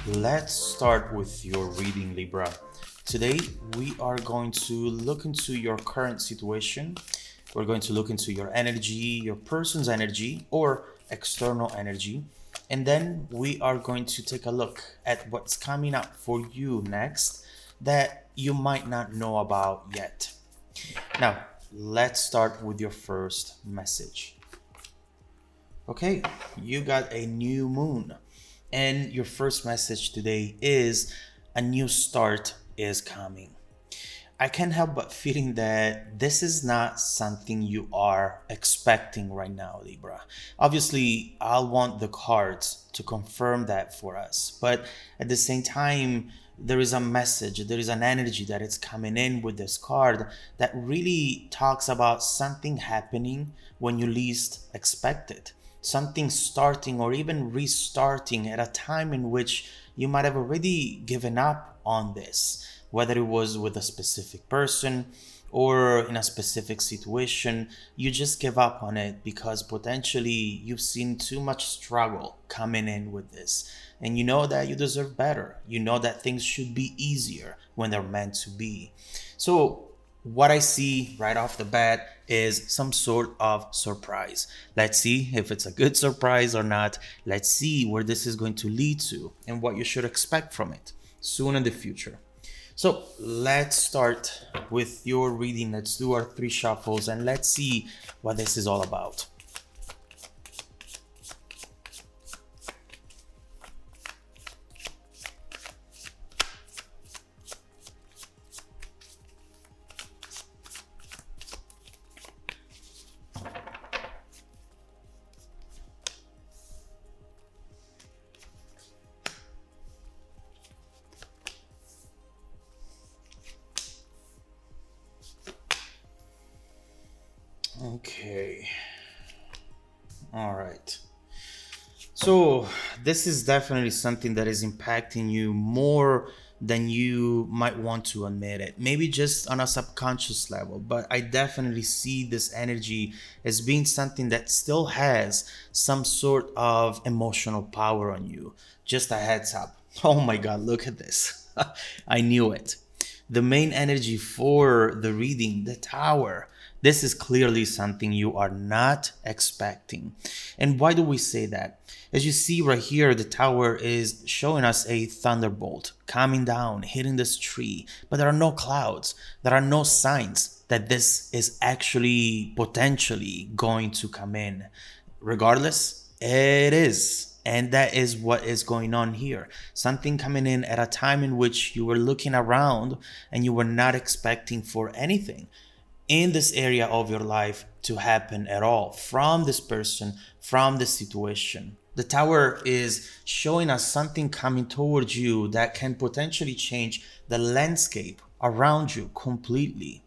Let's start with your reading, Libra. Today, we are going to look into your current situation. We're going to look into your energy, your person's energy, or external energy. And then we are going to take a look at what's coming up for you next that you might not know about yet. Now, let's start with your first message. Okay, you got a new moon. And your first message today is a new start is coming. I can't help but feeling that this is not something you are expecting right now, Libra. Obviously, I'll want the cards to confirm that for us. But at the same time, there is a message, there is an energy that is coming in with this card that really talks about something happening when you least expect it. Something starting or even restarting at a time in which you might have already given up on this, whether it was with a specific person or in a specific situation. You just give up on it because potentially you've seen too much struggle coming in with this. And you know that you deserve better. You know that things should be easier when they're meant to be. So, what I see right off the bat is some sort of surprise. Let's see if it's a good surprise or not. Let's see where this is going to lead to and what you should expect from it soon in the future. So let's start with your reading. Let's do our three shuffles and let's see what this is all about. Okay. All right. So, this is definitely something that is impacting you more than you might want to admit it. Maybe just on a subconscious level, but I definitely see this energy as being something that still has some sort of emotional power on you. Just a heads up. Oh my God, look at this. I knew it. The main energy for the reading, the tower. This is clearly something you are not expecting. And why do we say that? As you see right here, the tower is showing us a thunderbolt coming down, hitting this tree, but there are no clouds. There are no signs that this is actually potentially going to come in. Regardless, it is. And that is what is going on here. Something coming in at a time in which you were looking around and you were not expecting for anything in this area of your life to happen at all from this person, from this situation. The tower is showing us something coming towards you that can potentially change the landscape around you completely.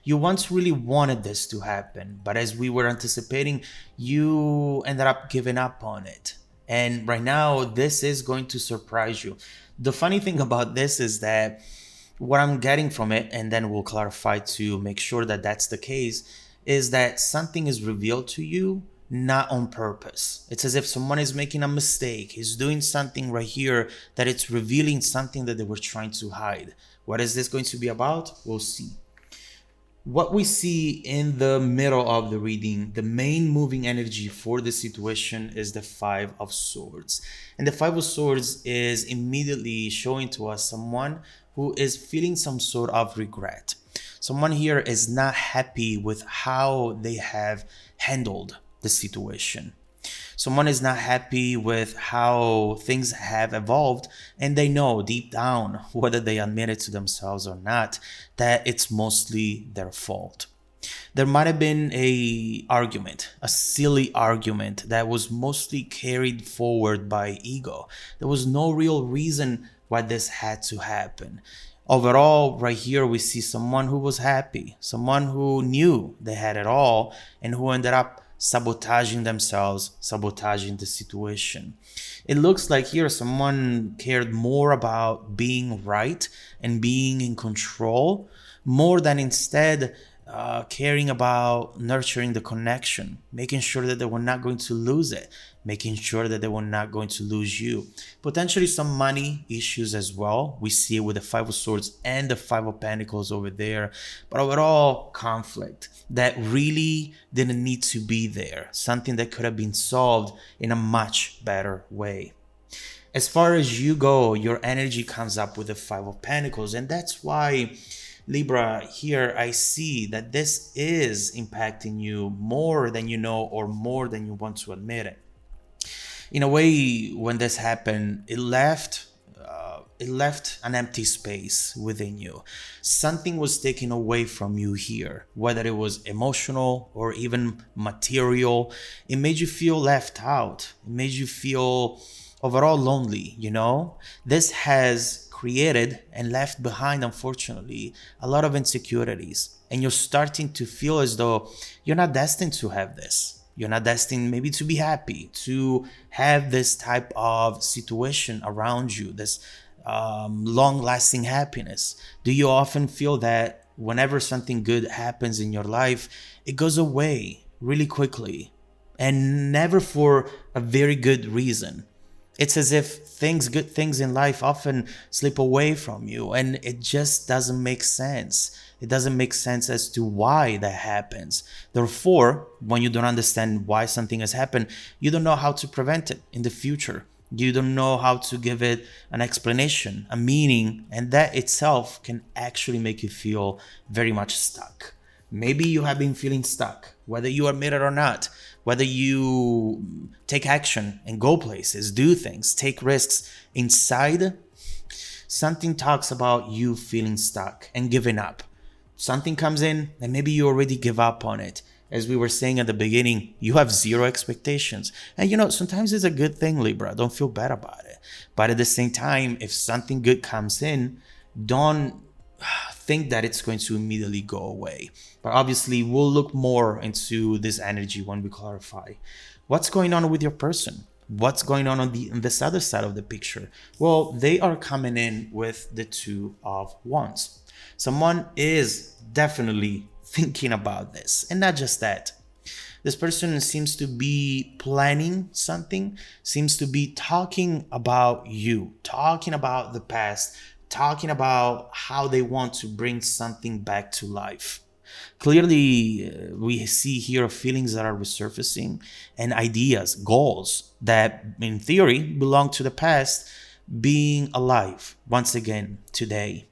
You once really wanted this to happen, but as we were anticipating, you ended up giving up on it. And right now, this is going to surprise you. The funny thing about this is that what I'm getting from it, and then we'll clarify to make sure that that's the case, is that something is revealed to you not on purpose. It's as if someone is making a mistake, is doing something right here that it's revealing something that they were trying to hide. What is this going to be about? We'll see. What we see in the middle of the reading, the main moving energy for the situation is the Five of Swords. And the Five of Swords is immediately showing to us someone who is feeling some sort of regret. Someone here is not happy with how they have handled the situation. Someone is not happy with how things have evolved, and they know deep down, whether they admit it to themselves or not, that it's mostly their fault. There might have been a silly argument that was mostly carried forward by ego. There was no real reason why this had to happen. Overall, right here, we see someone who was happy, someone who knew they had it all, and who ended up sabotaging themselves, sabotaging the situation. It looks like here someone cared more about being right and being in control more than instead caring about nurturing the connection, making sure that they were not going to lose it, making sure that they were not going to lose you. Potentially some money issues as well. We see it with the Five of Swords and the Five of Pentacles over there. But overall, conflict that really didn't need to be there. Something that could have been solved in a much better way. As far as you go, your energy comes up with the Five of Pentacles. And that's why, Libra, here I see that this is impacting you more than you know or more than you want to admit it. In a way, when this happened, it left an empty space within you. Something was taken away from you here, whether it was emotional or even material. It made you feel left out. It made you feel overall lonely, you know? This has created and left behind, unfortunately, a lot of insecurities. And you're starting to feel as though you're not destined to have this. You're not destined maybe to be happy, to have this type of situation around you, this long-lasting happiness. Do you often feel that whenever something good happens in your life, it goes away really quickly and never for a very good reason? It's as if good things in life often slip away from you, and it just doesn't make sense. It doesn't make sense as to why that happens. Therefore, when you don't understand why something has happened, you don't know how to prevent it in the future. You don't know how to give it an explanation, a meaning, and that itself can actually make you feel very much stuck. Maybe you have been feeling stuck, whether you admit it or not, whether you take action and go places, do things, take risks inside. Something talks about you feeling stuck and giving up. Something comes in and maybe you already give up on it. As we were saying at the beginning, you have zero expectations. And you know, sometimes it's a good thing, Libra. Don't feel bad about it. But at the same time, if something good comes in, don't think that it's going to immediately go away. But obviously, we'll look more into this energy when we clarify. What's going on with your person? What's going on this other side of the picture? Well, they are coming in with the Two of Wands. Someone is definitely thinking about this. And not just that. This person seems to be planning something, seems to be talking about you, talking about the past, talking about how they want to bring something back to life. Clearly, we see here feelings that are resurfacing and ideas, goals that in theory belong to the past being alive once again today.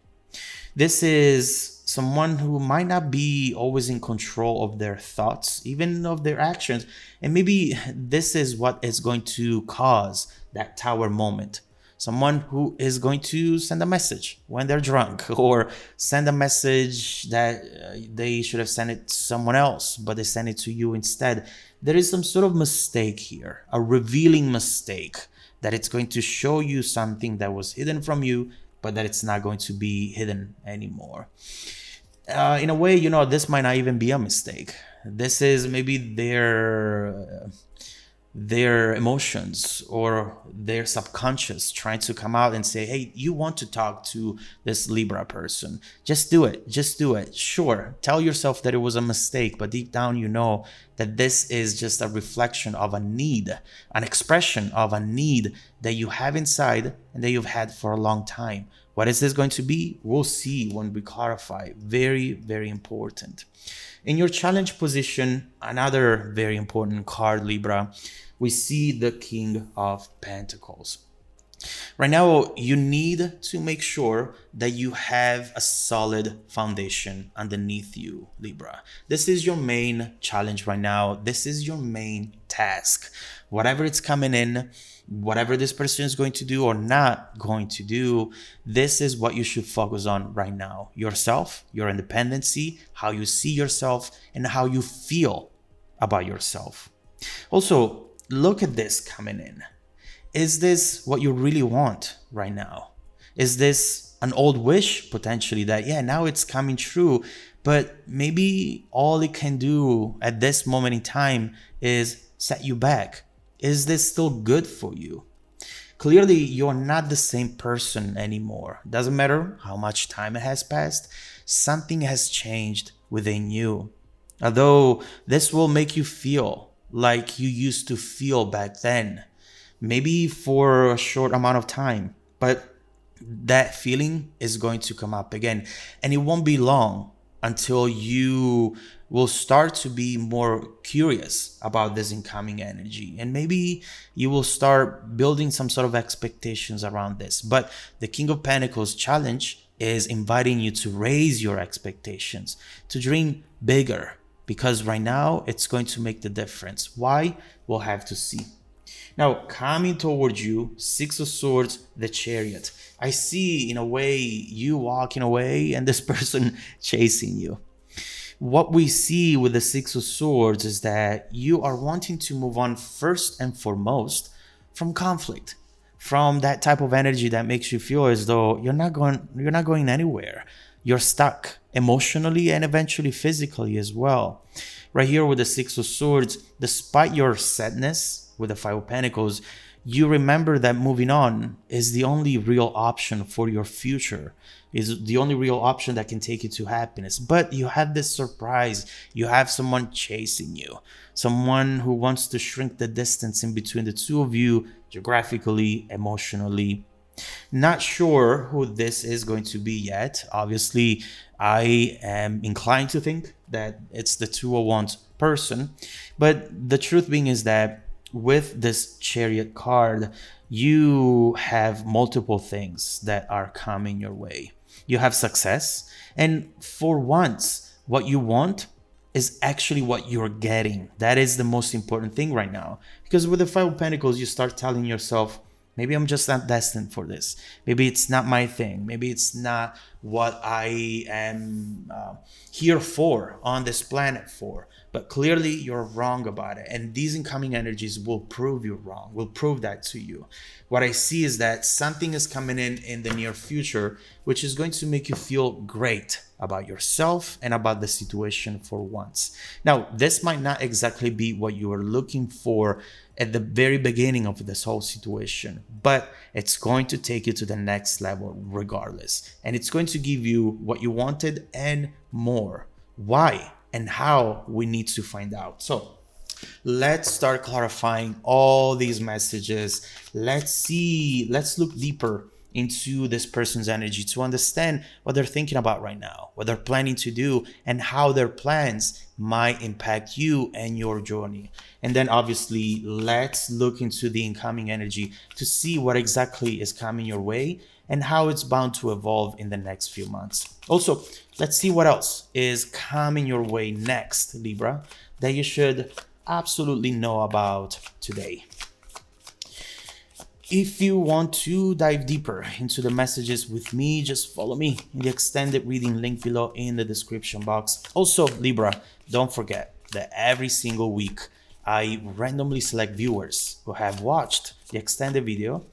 This is someone who might not be always in control of their thoughts, even of their actions. And maybe this is what is going to cause that tower moment. Someone who is going to send a message when they're drunk, or send a message that they should have sent it to someone else, but they send it to you instead. There is some sort of mistake here, a revealing mistake, that it's going to show you something that was hidden from you, but that it's not going to be hidden anymore. In a way, you know, this might not even be a mistake. This is maybe their emotions or their subconscious trying to come out and say, hey, you want to talk to this Libra person. Just do it. Just do it. Sure, tell yourself that it was a mistake, but deep down you know that this is just a reflection of a need, an expression of a need that you have inside and that you've had for a long time. What is this going to be? We'll see when we clarify. Very, very important. In your challenge position, another very important card, Libra, we see the King of Pentacles. Right now, you need to make sure that you have a solid foundation underneath you, Libra. This is your main challenge right now. This is your main task. Whatever it's coming in, whatever this person is going to do or not going to do, this is what you should focus on right now. Yourself, your independency, how you see yourself, and how you feel about yourself. Also, look at this coming in. Is this what you really want right now? Is this an old wish potentially that, yeah, now it's coming true, but maybe all it can do at this moment in time is set you back? Is this still good for you? Clearly, you're not the same person anymore. Doesn't matter how much time it has passed, something has changed within you. Although this will make you feel like you used to feel back then, maybe for a short amount of time, but that feeling is going to come up again. And it won't be long until you will start to be more curious about this incoming energy. And maybe you will start building some sort of expectations around this. But the King of Pentacles challenge is inviting you to raise your expectations, to dream bigger, because right now it's going to make the difference. Why? We'll have to see. Now, coming towards you, Six of Swords, the Chariot. I see, in a way, you walking away and this person chasing you. What we see with the Six of Swords is that you are wanting to move on first and foremost from conflict, from that type of energy that makes you feel as though you're not going anywhere. You're stuck emotionally and eventually physically as well. Right here with the Six of Swords, despite your sadness with the Five of Pentacles, you remember that moving on is the only real option for your future, is the only real option that can take you to happiness. But you have this surprise. You have someone chasing you, someone who wants to shrink the distance in between the two of you, geographically, emotionally. Not sure who this is going to be yet. Obviously, I am inclined to think that it's the Two of Wands person. But the truth being is that with this Chariot card, you have multiple things that are coming your way. You have success. And for once, what you want is actually what you're getting. That is the most important thing right now. Because with the Five of Pentacles, you start telling yourself, maybe I'm just not destined for this. Maybe it's not my thing. Maybe it's not what I am here for, on this planet for. But clearly you're wrong about it. And these incoming energies will prove you wrong, will prove that to you. What I see is that something is coming in the near future, which is going to make you feel great about yourself and about the situation for once. Now, this might not exactly be what you are looking for at the very beginning of this whole situation, but it's going to take you to the next level regardless. And it's going to give you what you wanted and more. Why and how, we need to find out. So let's start clarifying all these messages. Let's look deeper into this person's energy to understand what they're thinking about right now, what they're planning to do, and how their plans might impact you and your journey. And then obviously, let's look into the incoming energy to see what exactly is coming your way and how it's bound to evolve in the next few months. Also, let's see what else is coming your way next, Libra, that you should absolutely know about today. If you want to dive deeper into the messages with me, just follow me in the extended reading link below in the description box. Also, Libra, don't forget that every single week I randomly select viewers who have watched the extended video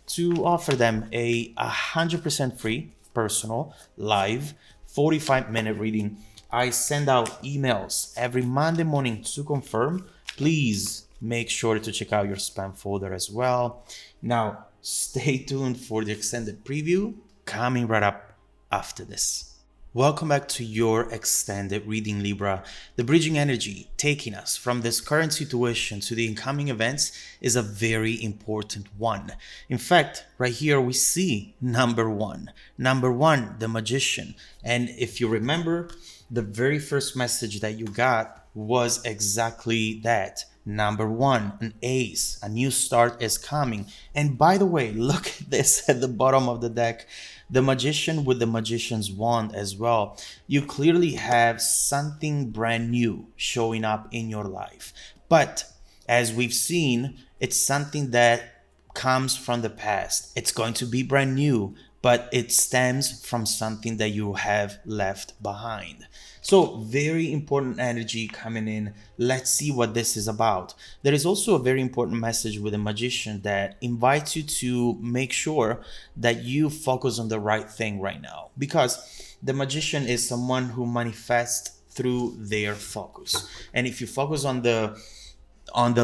to offer them a 100% free, personal, live, 45-minute reading. I send out emails every Monday morning to confirm. Please make sure to check out your spam folder as well. Now, stay tuned for the extended preview coming right up after this. Welcome back to your extended reading, Libra. The bridging energy taking us from this current situation to the incoming events is a very important one. In fact, right here we see number one, the Magician. And if you remember, the very first message that you got was exactly that. Number one, an ace, a new start is coming. And by the way, look at this at the bottom of the deck. The Magician with the Magician's wand as well. You clearly have something brand new showing up in your life. But as we've seen, it's something that comes from the past. It's going to be brand new, but it stems from something that you have left behind. So very important energy coming in. Let's see what this is about. There is also a very important message with the Magician that invites you to make sure that you focus on the right thing right now, because the Magician is someone who manifests through their focus. And if you focus on the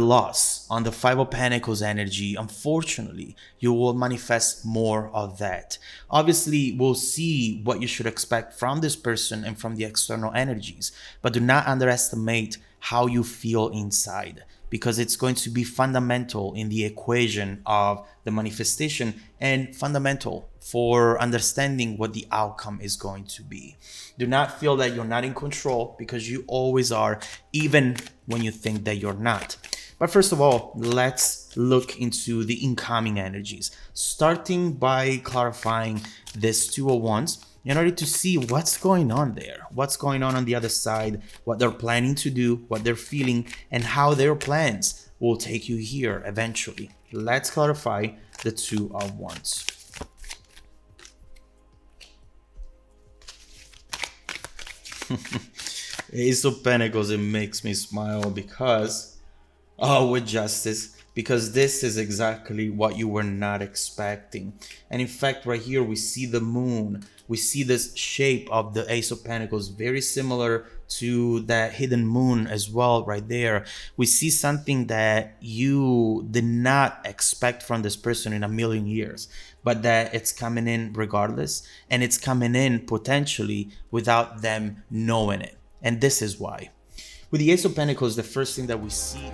loss, on the Five of Pentacles energy, unfortunately, you will manifest more of that. Obviously, we'll see what you should expect from this person and from the external energies, but do not underestimate how you feel inside, because it's going to be fundamental in the equation of the manifestation and fundamental for understanding what the outcome is going to be. Do not feel that you're not in control, because you always are, even when you think that you're not. But first of all, let's look into the incoming energies, starting by clarifying this Two of Wands in order to see what's going on there, what's going on the other side, what they're planning to do, what they're feeling, and how their plans will take you here eventually. Let's clarify the Two of Wands. Ace of Pentacles, it makes me smile because, oh, with Justice, because this is exactly what you were not expecting. And in fact, right here, we see the moon. We see this shape of the Ace of Pentacles, very similar to that hidden moon as well right there. We see something that you did not expect from this person in a million years, but that it's coming in regardless, and it's coming in potentially without them knowing it. And this is why. With the Ace of Pentacles, the first thing that we see